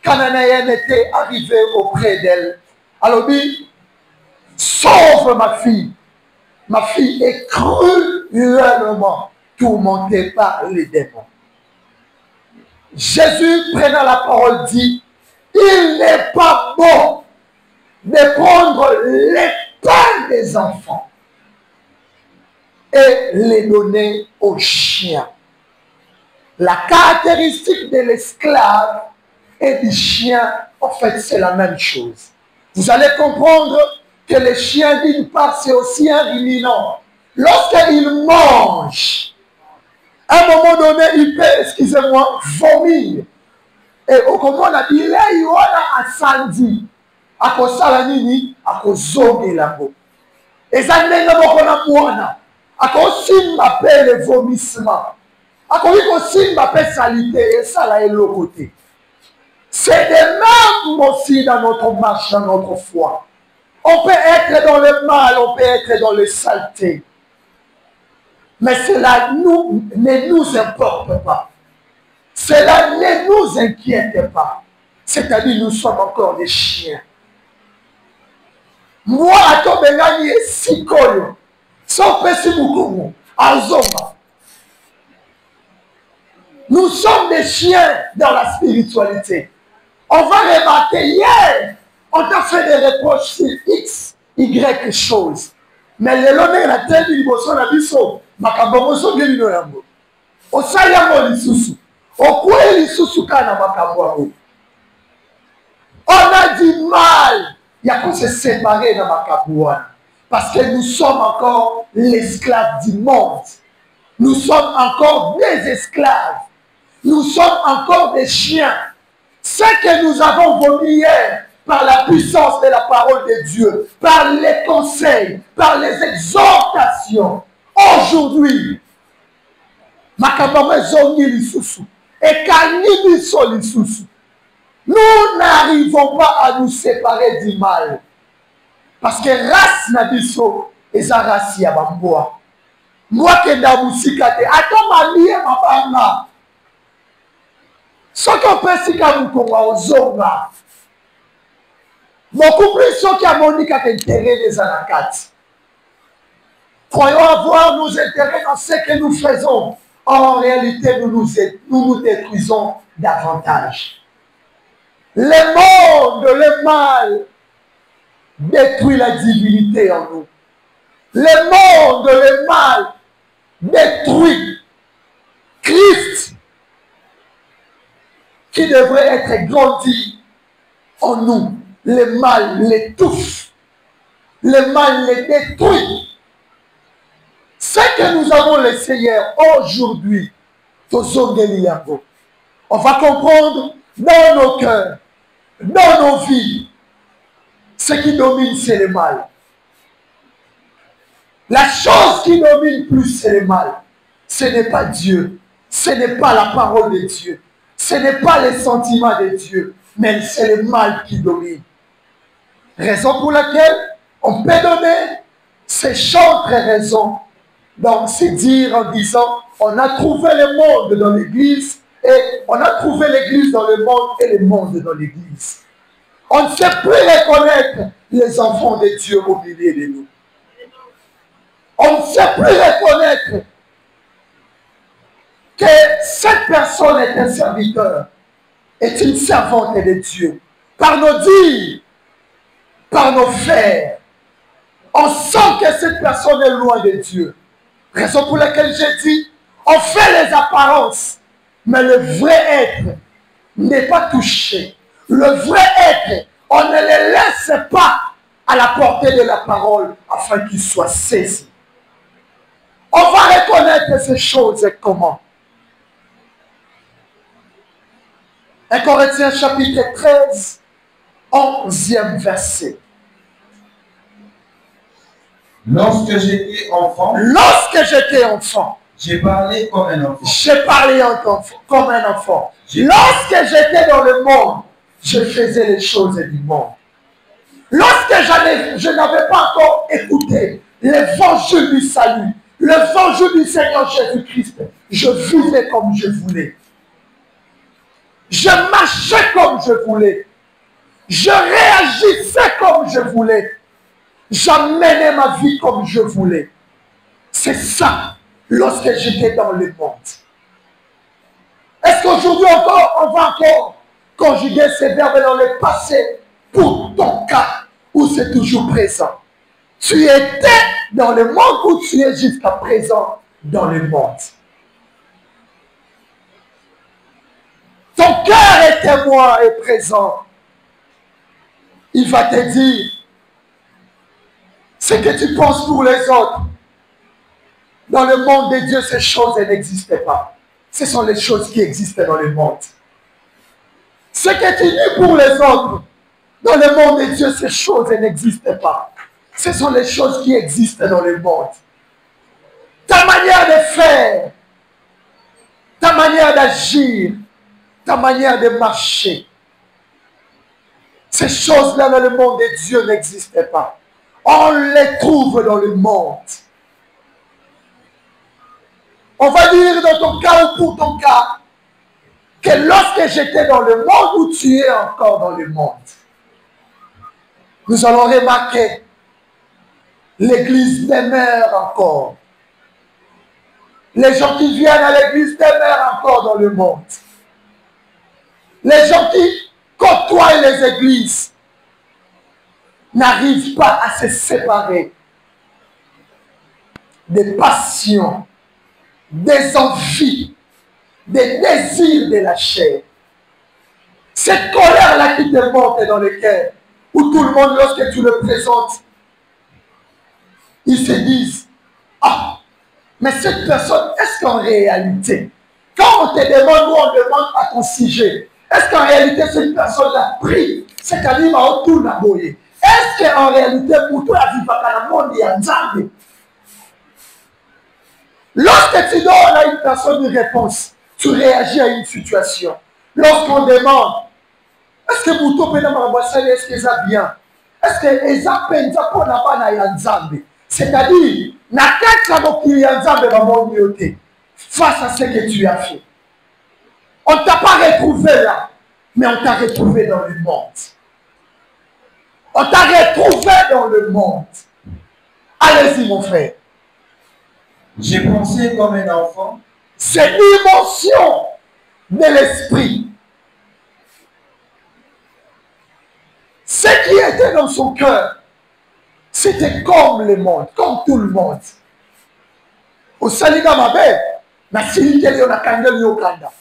cananéenne était arrivé auprès d'elle. Alors dit, sauve ma fille. Ma fille est cruellement tourmentée par les démons. Jésus, prenant la parole, dit, il n'est pas bon de prendre les pains des enfants et les donner aux chiens. La caractéristique de l'esclave et du chien, en fait, c'est la même chose. Vous allez comprendre que le chien, d'une part, c'est aussi un ruminant. Lorsqu'il mange, à un moment donné, il peut, excusez-moi, vomir. Et au comment on a dit, là, il y a un sandi. À cause de la nini, à cause de la peau. Et ça n'est pas qu'on a à cause de m'appelle le vomissement. À cause de m'appelle salité. Et ça, là, est l'autre côté. C'est de même aussi dans notre marche, dans notre foi. On peut être dans le mal, on peut être dans le saleté. Mais cela ne nous importe pas. Cela ne nous inquiète pas. C'est-à-dire nous sommes encore des chiens. Moi, à ton bengani et sikoyo, sans pessi mukumu, azoma. Nous sommes des chiens dans la spiritualité. On va remarquer hier, on t'a fait des reproches sur X, Y chose. Mais le lone la tête du bosso na biso, makabomoso bien no yango. O sayamo lisusu. O kwe lisusu kana makabwa. On a du mal. Il y a qu'on se séparer dans makabwa. Parce que nous sommes encore l'esclave du monde. Nous sommes encore des esclaves. Nous sommes encore des chiens. Ce que nous avons vomi hier, par la puissance de la parole de Dieu, par les conseils, par les exhortations, aujourd'hui, nous n'arrivons pas à nous séparer du mal. Parce que race n'a biso et sa race ya bamboa. Moi qui n'a musikate, attends ma vie ma banga. Ce qu'on peut si kamukonga ozonga. Beaucoup plus ceux qui ont monique à intérêt des anacates. Croyons avoir nos intérêts dans ce que nous faisons. En réalité, nous nous détruisons davantage. Le monde, le mal, détruit la divinité en nous. Le monde, le mal, détruit Christ, qui devrait être grandi en nous. Le mal l'étouffe. Le mal les détruit. Ce que nous avons laissé hier, aujourd'hui, on va comprendre dans nos cœurs, dans nos vies, ce qui domine, c'est le mal. La chose qui domine plus, c'est le mal. Ce n'est pas Dieu. Ce n'est pas la parole de Dieu. Ce n'est pas les sentiments de Dieu. Mais c'est le mal qui domine. Raison pour laquelle on peut donner ces chantres raisons. Donc, c'est dire en disant, on a trouvé le monde dans l'église et on a trouvé l'église dans le monde et le monde dans l'église. On ne sait plus reconnaître les enfants de Dieu au milieu de nous. On ne sait plus reconnaître que cette personne est un serviteur, est une servante de Dieu. Par nos dires, par nos faits, on sent que cette personne est loin de Dieu. Raison pour laquelle j'ai dit, on fait les apparences, mais le vrai être n'est pas touché. Le vrai être, on ne le laisse pas à la portée de la parole afin qu'il soit saisi. On va reconnaître ces choses comment? 1 Corinthiens chapitre 13, 11e verset. Lorsque j'étais enfant, j'ai parlé comme un enfant. J'ai parlé comme un enfant. Lorsque j'étais dans le monde, je faisais les choses du monde. Lorsque je n'avais pas encore écouté l'évangile du salut, l'évangile du Seigneur Jésus-Christ, je vivais comme je voulais. Je marchais comme je voulais. Je réagissais comme je voulais. J'amenais ma vie comme je voulais. C'est ça lorsque j'étais dans le monde. Est-ce qu'aujourd'hui encore, on va encore conjuguer ces verbes dans le passé pour ton cas où c'est toujours présent? Tu étais dans le monde ou tu es jusqu'à présent dans le monde? Ton cœur est témoin et présent. Il va te dire ce que tu penses pour les autres. Dans le monde de Dieu, ces choses n'existaient pas. Ce sont les choses qui existent dans le monde. Ce que tu dis pour les autres, dans le monde de Dieu, ces choses n'existent pas. Ce sont les choses qui existent dans le monde. Ta manière de faire, ta manière d'agir, ta manière de marcher, ces choses-là dans le monde de Dieu n'existaient pas. On les trouve dans le monde. On va dire dans ton cas ou pour ton cas, que lorsque j'étais dans le monde où tu es encore dans le monde, nous allons remarquer l'église demeure encore. Les gens qui viennent à l'église demeurent encore dans le monde. Les gens qui côtoient les églises n'arrivent pas à se séparer des passions, des envies, des désirs de la chair. Cette colère-là qui te monte dans le cœur, où tout le monde, lorsque tu le présentes, ils se disent, ah, mais cette personne, est-ce qu'en réalité, quand on te demande ou on demande à ton sujet, est-ce qu'en réalité cette personne l'a pris, c'est-à-dire à autour de la boye? Est-ce qu'en réalité, pour toi, la vie va dans le monde, il y a un. Lorsque tu donnes à une personne une réponse, tu réagis à une situation. Lorsqu'on demande, est-ce que Mouto peut m'embrasser, est-ce que ça bien? Est-ce que les appels pour n'a pas n'ayant? C'est-à-dire, n'a qu'à face à ce que tu as fait. On ne t'a pas retrouvé là, mais on t'a retrouvé dans le monde. On t'a retrouvé dans le monde. Allez-y, mon frère. J'ai pensé comme un enfant. C'est l'émotion de l'esprit. Ce qui était dans son cœur, c'était comme le monde, comme tout le monde. Au salida ma belle, na silikeli na kangeli yo kanda.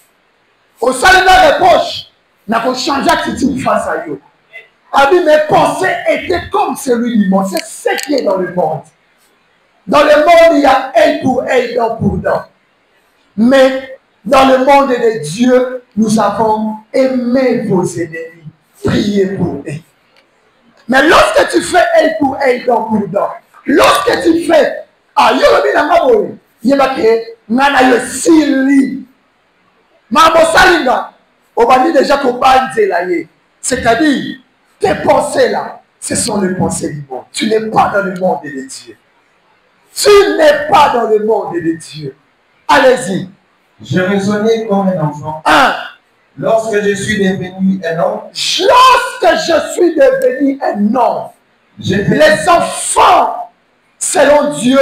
Au salida les poches, n'a pas changé attitude face à eux. A dit mes pensées étaient comme celui du monde. C'est ce qui est dans le monde. Dans le monde, il y a œil pour œil, dent pour dent. Mais dans le monde de Dieu, nous avons aimé vos ennemis, prié pour eux. Mais lorsque tu fais œil pour œil, dent pour dent, lorsque tu fais, ah, yorobi na maboye, yebake, ngana yo sili, mamo salinga, obani déjà qu'on bande là, c'est-à-dire, tes pensées là, ce sont les pensées du monde. Tu n'es pas dans le monde de Dieu. Tu n'es pas dans le monde de Dieu. Allez-y. Je raisonnais comme un enfant. Lorsque je suis devenu un homme. Lorsque je suis devenu un homme. Les enfants, selon Dieu,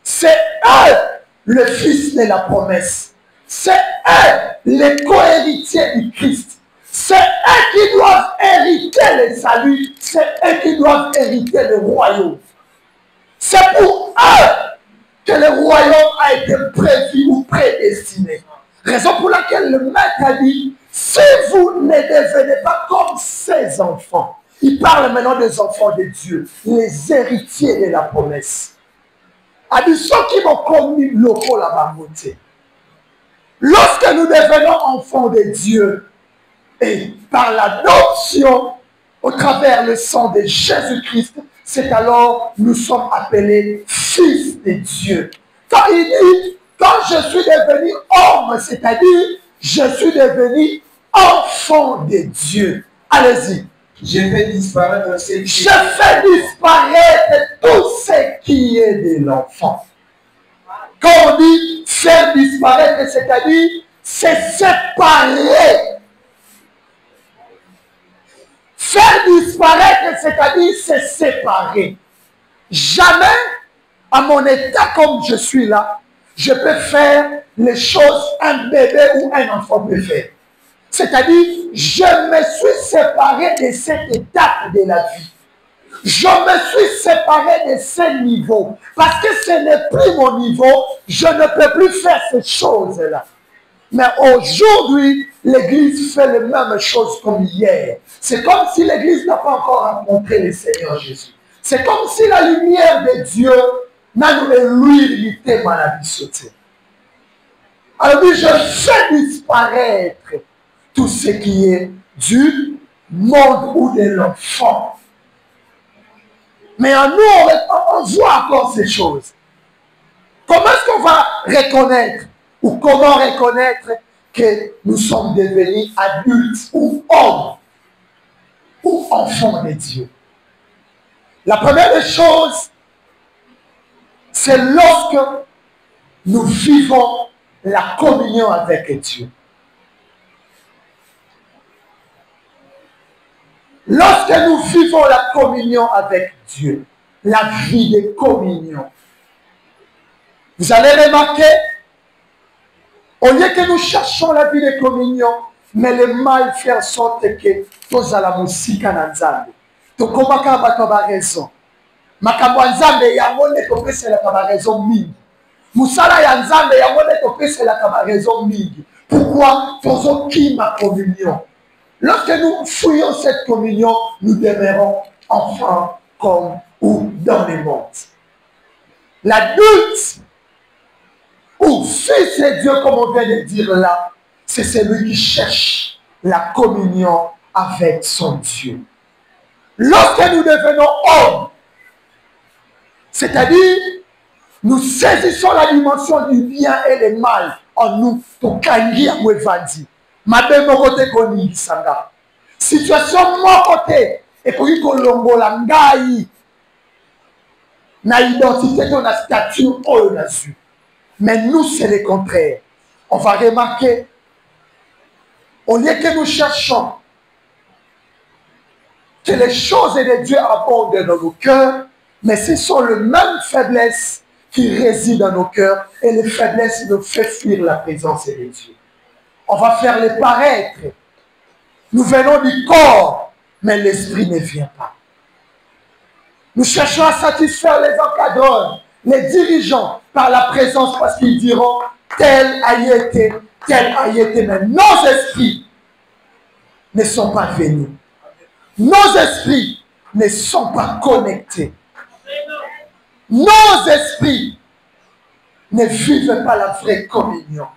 c'est eux le fils de la promesse. C'est eux les co-héritiers du Christ. C'est eux qui doivent hériter le salut. C'est eux qui doivent hériter le royaume. C'est pour eux que le royaume a été prévu ou prédestiné. Raison pour laquelle le maître a dit, si vous ne devenez pas comme ces enfants, il parle maintenant des enfants de Dieu, les héritiers de la promesse. A dit ceux qui vont commis locaux là-bas. Lorsque nous devenons enfants de Dieu, et par l'adoption, au travers le sang de Jésus-Christ, c'est alors nous sommes appelés fils de Dieu. Quand il dit, quand je suis devenu homme, c'est-à-dire, je suis devenu enfant de Dieu. Allez-y. Je fais disparaître tout ce qui est de l'enfant. Quand on dit faire disparaître, c'est-à-dire, c'est séparer Faire disparaître, c'est-à-dire se séparer. Jamais, à mon état comme je suis là, je peux faire les choses qu'un bébé ou un enfant peut faire. C'est-à-dire, je me suis séparé de cette étape de la vie. Je me suis séparé de ce niveau. Parce que ce n'est plus mon niveau, je ne peux plus faire ces choses-là. Mais aujourd'hui, l'Église fait les mêmes choses comme hier. C'est comme si l'Église n'a pas encore rencontré le Seigneur Jésus. C'est comme si la lumière de Dieu n'a nous l'huilité dans la vie sautée. Alors oui, je fais disparaître tout ce qui est du monde ou de l'enfant. Mais en nous, on voit encore ces choses. Comment est-ce qu'on va reconnaître ou comment reconnaître que nous sommes devenus adultes ou hommes ou enfants de Dieu? La première des choses, c'est lorsque nous vivons la communion avec Dieu. Lorsque nous vivons la communion avec Dieu, la vie de communion, vous allez remarquer, au lieu que nous cherchons la vie de communion, mais le mal fait en sorte que tous à la musique en Nzambe. Tu comprends que tu as raison. Makambo Nzambe yamone to pesa la kama raison mingi. Musala ya Nzambe yamone to pesa la kama raison mingi. Pourquoi faisons qui ma communion? Lorsque nous fouillons cette communion, nous demeurons enfants comme ou dans le monde. L'adulte ou fils de Dieu, comme on vient de dire là, c'est celui qui cherche la communion avec son Dieu. Lorsque nous devenons hommes, c'est-à-dire, nous saisissons la dimension du bien et le mal en nous. Situation mon côté, et pour que l'on ngai na identité de la statue au dessus. Mais nous, c'est le contraire. On va remarquer, au lieu que nous cherchons que les choses de Dieu abondent dans nos cœurs, mais ce sont les mêmes faiblesses qui résident dans nos cœurs et les faiblesses nous font fuir la présence de Dieu. On va faire les paraître. Nous venons du corps, mais l'esprit ne vient pas. Nous cherchons à satisfaire les encadreurs, les dirigeants par la présence parce qu'ils diront tel a été, mais nos esprits ne sont pas venus. Nos esprits ne sont pas connectés. Nos esprits ne vivent pas la vraie communion.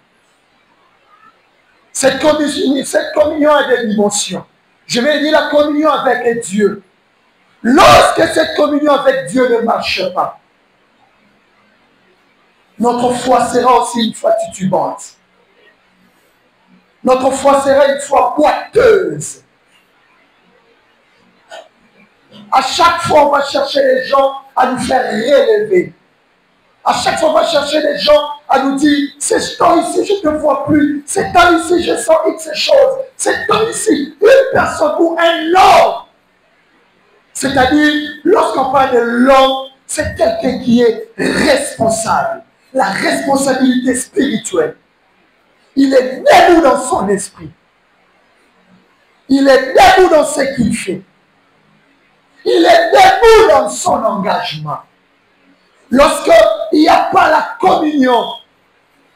Cette communion a des dimensions. Je vais dire la communion avec Dieu. Lorsque cette communion avec Dieu ne marche pas, notre foi sera aussi une foi titubante. Notre foi sera une foi boiteuse. À chaque fois, on va chercher les gens à nous faire relever. À chaque fois, on va chercher les gens à nous dire, c'est temps ici, je ne te vois plus. C'est temps ici, je sens X choses. C'est temps ici, une personne ou un homme. C'est-à-dire, lorsqu'on parle de l'homme, c'est quelqu'un qui est responsable. La responsabilité spirituelle. Il est debout dans son esprit. Il est debout dans ce qu'il fait. Il est debout dans son engagement. Lorsqu'il n'y a pas la communion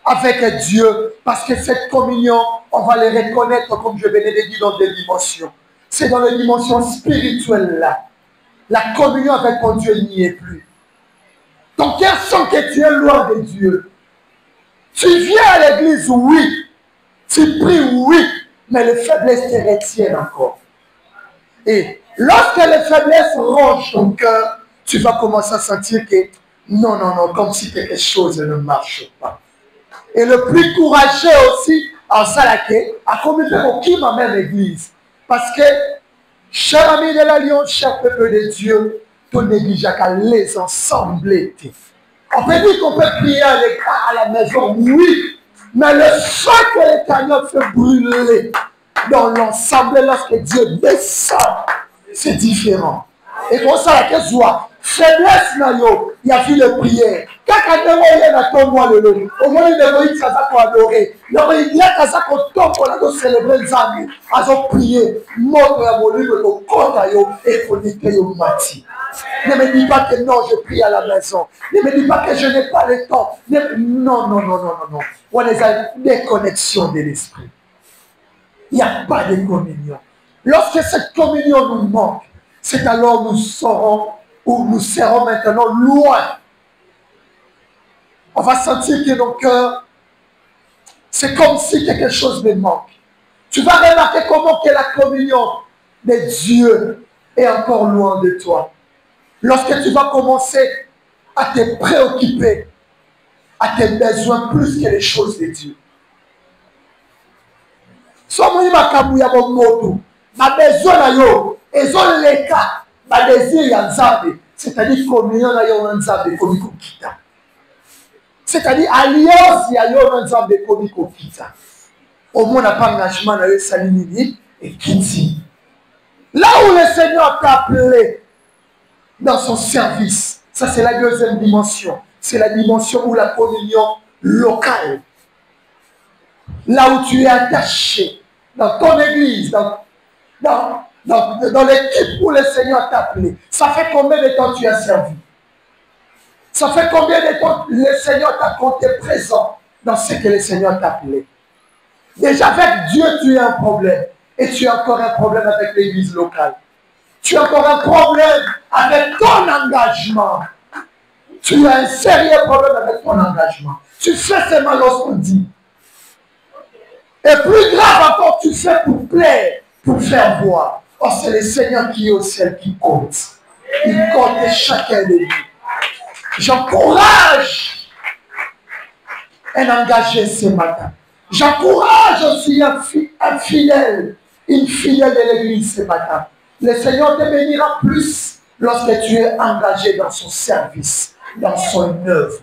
avec Dieu, parce que cette communion, on va les reconnaître, comme je venais de dire, dans des dimensions. C'est dans les dimensions spirituelles là. La communion avec ton Dieu n'y est plus. Ton cœur sent que tu es loin de Dieu. Tu viens à l'église, oui. Tu pries, oui. Mais les faiblesses te retiennent encore. Et lorsque les faiblesses rongent ton cœur, tu vas commencer à sentir que non, comme si quelque chose ne marche pas. Et le plus courageux aussi, en Salaké, a commis aucune même église. Parce que, cher ami de l'Alliance, cher peuple de Dieu, ton néglige qu'à les ensembler. On peut dire qu'on peut prier à la maison, oui, mais le feu que l'Éternel fait brûler dans l'ensemble lorsque Dieu descend c'est différent. Et comme ça, la question soit faiblesse, il y a vu de prière. Quand il y a un moi le lot, au moins il y a ça pour adorer. Il y a ça qu'on tombe pour célébrer les amis. Ils prié, mort à volume de corps et pour dire que vous mati. Ne me dis pas que non, je prie à la maison. Ne me dis pas que je n'ai pas le temps. Non, non, non, non, non, non. On a une déconnexion de l'esprit. Il n'y a pas de communion. Lorsque cette communion nous manque, c'est alors nous serons ou nous serons maintenant loin. On va sentir que nos cœurs, c'est comme si quelque chose nous manque. Tu vas remarquer comment que la communion de Dieu est encore loin de toi. Lorsque tu vas commencer à te préoccuper, à tes besoins plus que les choses de Dieu. Ma besoin yo, ils ont les cas, ma désir ya nzambe, c'est-à-dire communion na yo nzambe komiko kita. C'est-à-dire alliance ya yo nzambe komiko kita. Au moins n'a pas engagement na yo salimini et kiti. Là où le Seigneur t'a appelé dans son service, ça c'est la deuxième dimension. C'est la dimension où la communion locale. Là où tu es attaché, dans ton église, dans l'équipe où le Seigneur t'a appelé. Ça fait combien de temps tu as servi? Ça fait combien de temps le Seigneur t'a compté présent dans ce que le Seigneur t'a appelé? Déjà avec Dieu, tu as un problème. Et tu as encore un problème avec l'église locale. Tu as encore un problème avec ton engagement. Tu as un sérieux problème avec ton engagement. Tu fais seulement lorsqu'on dit. Et plus grave encore, tu fais pour plaire, pour faire voir. Oh, c'est le Seigneur qui est au ciel qui compte. Il compte chacun de nous. J'encourage un engagé ce matin. J'encourage aussi un fidèle, une fidèle de l'église ce matin. Le Seigneur te bénira plus lorsque tu es engagé dans son service, dans son œuvre.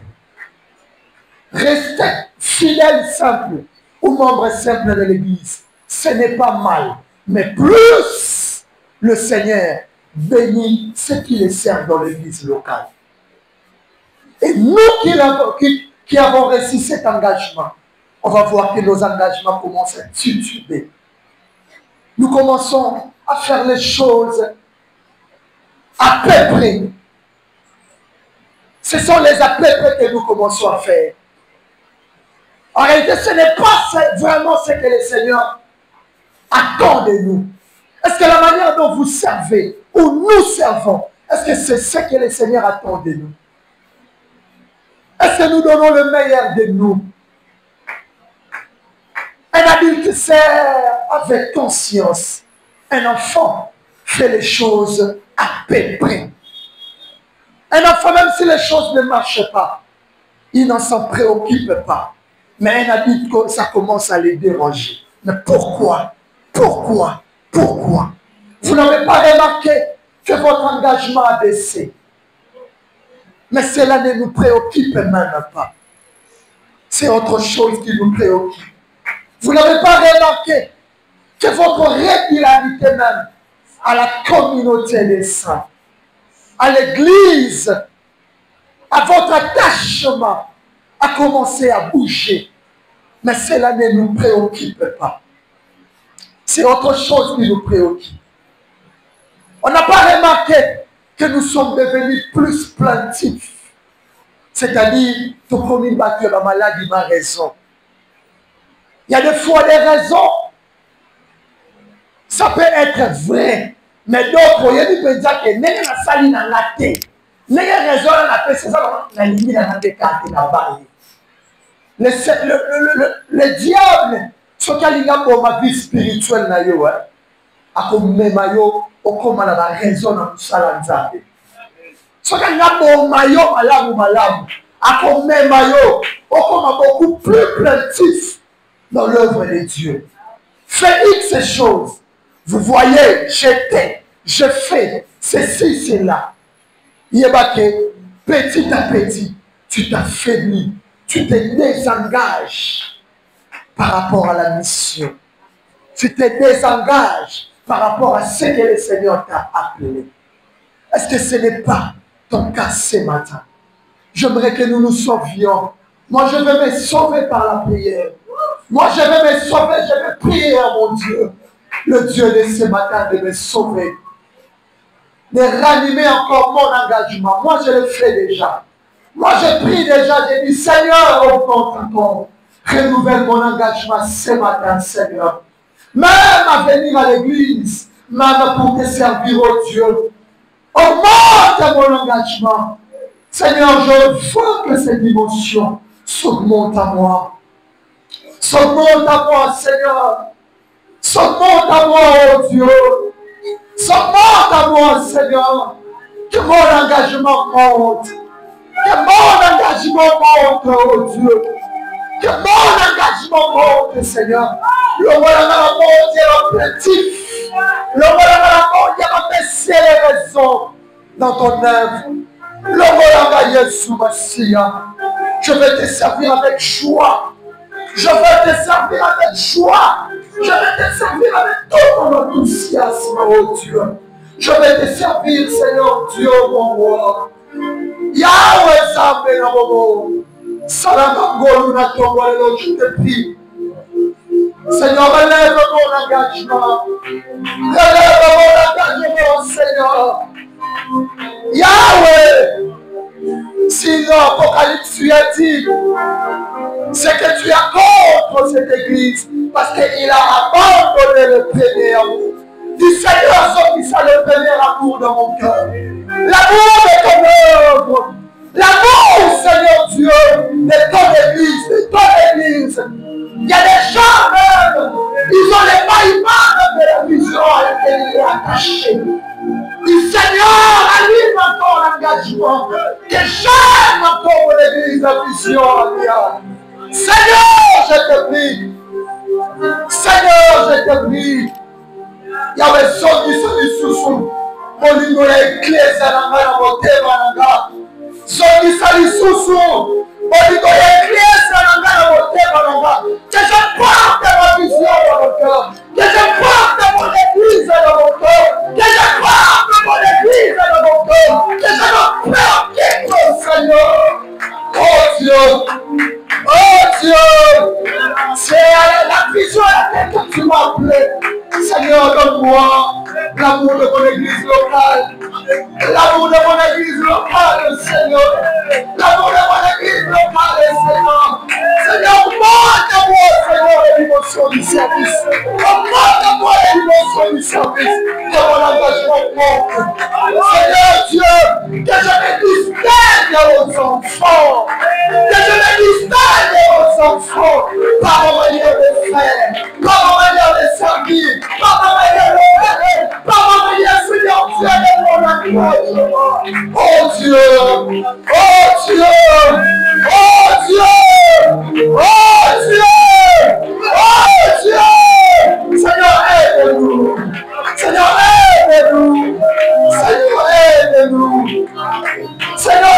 Restez fidèle simple ou membre simple de l'église. Ce n'est pas mal. Mais plus le Seigneur bénit ceux qui les servent dans l'église locale. Et nous qui avons reçu cet engagement, on va voir que nos engagements commencent à tituber. Nous commençons à faire les choses à peu près. Ce sont les à peu près que nous commençons à faire. En réalité, ce n'est pas vraiment ce que le Seigneur attend de nous. Est-ce que la manière dont vous servez ou nous servons, est-ce que c'est ce que le Seigneur attend de nous? Est-ce que nous donnons le meilleur de nous? Un adulte sert avec conscience. Un enfant fait les choses à peu près. Un enfant, même si les choses ne marchent pas, il n'en s'en préoccupe pas. Mais un adulte, ça commence à les déranger. Mais pourquoi? Pourquoi? Pourquoi? Vous n'avez pas remarqué que votre engagement a baissé. Mais cela ne nous préoccupe même pas. C'est autre chose qui nous préoccupe. Vous n'avez pas remarqué que votre régularité même à la communauté des saints, à l'église, à votre attachement a commencé à bouger. Mais cela ne nous préoccupe pas. C'est autre chose qui nous préoccupe. On n'a pas remarqué que nous sommes devenus plus plaintifs. C'est-à-dire, tout premier battu la maladie m'a raison. Il y a des fois des raisons. Ça peut être vrai. Mais d'autres, il y a des gens qui disent que la saline a laté. Il y a des raisons, c'est ça, la limite a décanté là-bas. Le diable, ce qu'il y a pour ma vie spirituelle, a comme mayo, au comme la raison dans tout ça, ce qu'il y a pour mayo, malam, a comme mayo, au comme beaucoup plus plaintif dans l'œuvre de Dieu. Fais X choses. Vous voyez, j'étais, je fais ceci, cela. Il y a que petit à petit, tu t'affaiblis, tu te désengages par rapport à la mission. Tu te désengages par rapport à ce que le Seigneur t'a appelé. Est-ce que ce n'est pas ton cas ce matin? J'aimerais que nous nous sauvions. Moi, je vais me sauver par la prière. Moi, je vais me sauver, je vais prier à mon Dieu. Le Dieu de ce matin de me sauver. De ranimer encore mon engagement. Moi, je le fais déjà. Moi, je prie déjà, je dis, Seigneur, au compte encore. Renouvelle mon engagement ce matin, Seigneur. Même à venir à l'église, même pour te servir au Dieu. Augmente mon engagement. Seigneur, je veux que cette dimension s'augmente à moi. S'augmente à moi, Seigneur. S'augmente à moi, oh Dieu. S'augmente à moi, Seigneur. Que mon engagement monte. Que mon engagement monte, oh Dieu. Que mon engagement monte, Seigneur. Le voilà dans la monte, il y a l'objectif. Le voilà dans la monte, il y a baisser les raisons dans ton œuvre. Le voilà dans Jésus, Messia. Je vais te servir avec joie. Je vais te servir avec joie. Je vais te servir avec tout mon enthousiasme, oh Dieu. Je vais te servir, Seigneur Dieu, mon roi. Yahweh, Zambé, dans mon monde. Salamangolo, Natombo, je te prie. Seigneur, relève mon engagement. Relève mon engagement, Seigneur. Yahweh. Si dans l'Apocalypse, tu as dit, c'est que tu as contre cette église parce qu'il a abandonné le premier amour. Dis Seigneur, sortis ça le premier amour dans mon cœur. L'amour de ton œuvre. L'amour, Seigneur Dieu, de ton église, de ton église. Il y a des gens même, ils ont les paillements de la vision à laquelle il est attaché. Dis Seigneur, allume encore l'engagement. Que j'aime encore mon église de vision à Seigneur, je te prie. Seigneur, je te prie. Il y avait son qui se dit sous mon lingo l'église à la motema. Son qui se dit sous mon lingo l'église à la motema. Que je porte ma vision dans mon cœur. Que je porte mon église dans mon cœur. Que je porte mon église dans mon cœur. Que je me préoccupe, Seigneur. Oh Dieu. Oh Dieu. C'est la vision à laquelle tu m'as appelé. Seigneur, donne-moi l'amour de mon église locale. L'amour de mon église locale, Seigneur. L'amour de mon église locale, Seigneur. Seigneur, augmente-moi, Seigneur, les dimensions du service. Augmente-moi les dimensions du service. Que mon engagement monte. Seigneur Dieu, que je me distingue aux enfants. Que je me distingue aux enfants par ma manière de faire, par ma manière de servir, par ma manière de faire, par ma manière, Seigneur Dieu, de mon engagement. Oh Dieu, oh Dieu, oh Dieu, oh Dieu, oh Dieu. Seigneur, aide-nous. Seigneur, aide-nous. Seigneur, aide-nous. Seigneur,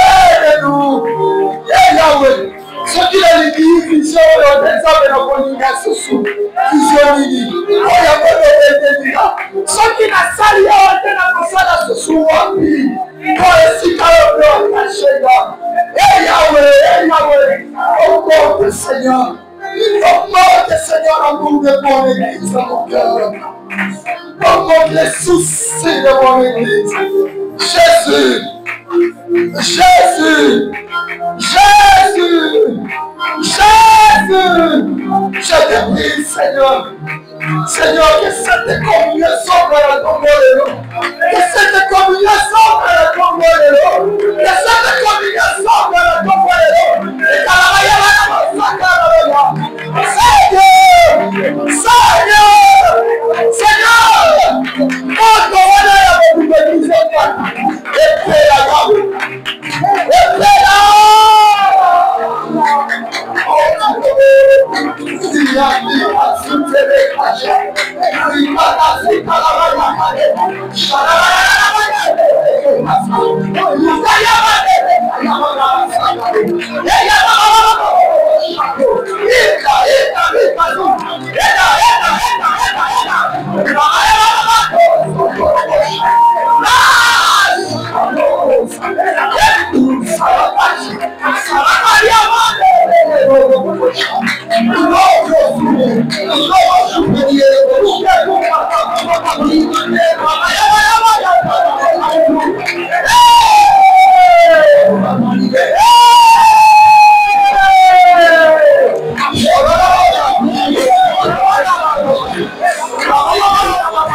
aide-nous. Et Yahweh, ce qui est l'église, vision, des hommes et la communication sous. Vision, il y a pas de dégâts. Ce qui n'a sali, il y a pas de sous. Pour essayer de cacher là. Et Yahweh, augmente, Seigneur. Augmente, Seigneur, l'amour de mon église dans mon cœur. Augmente les soucis de mon église. Jésus. Jésus, Jésus, Jésus, je te prie, Seigneur. Seigneur, que cette communion soit à la communion. Que cette communion soit à la communion. Que cette communion soit à la communion. Et qu'à la Seigneur, Seigneur, Seigneur, oh,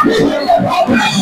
Thank you.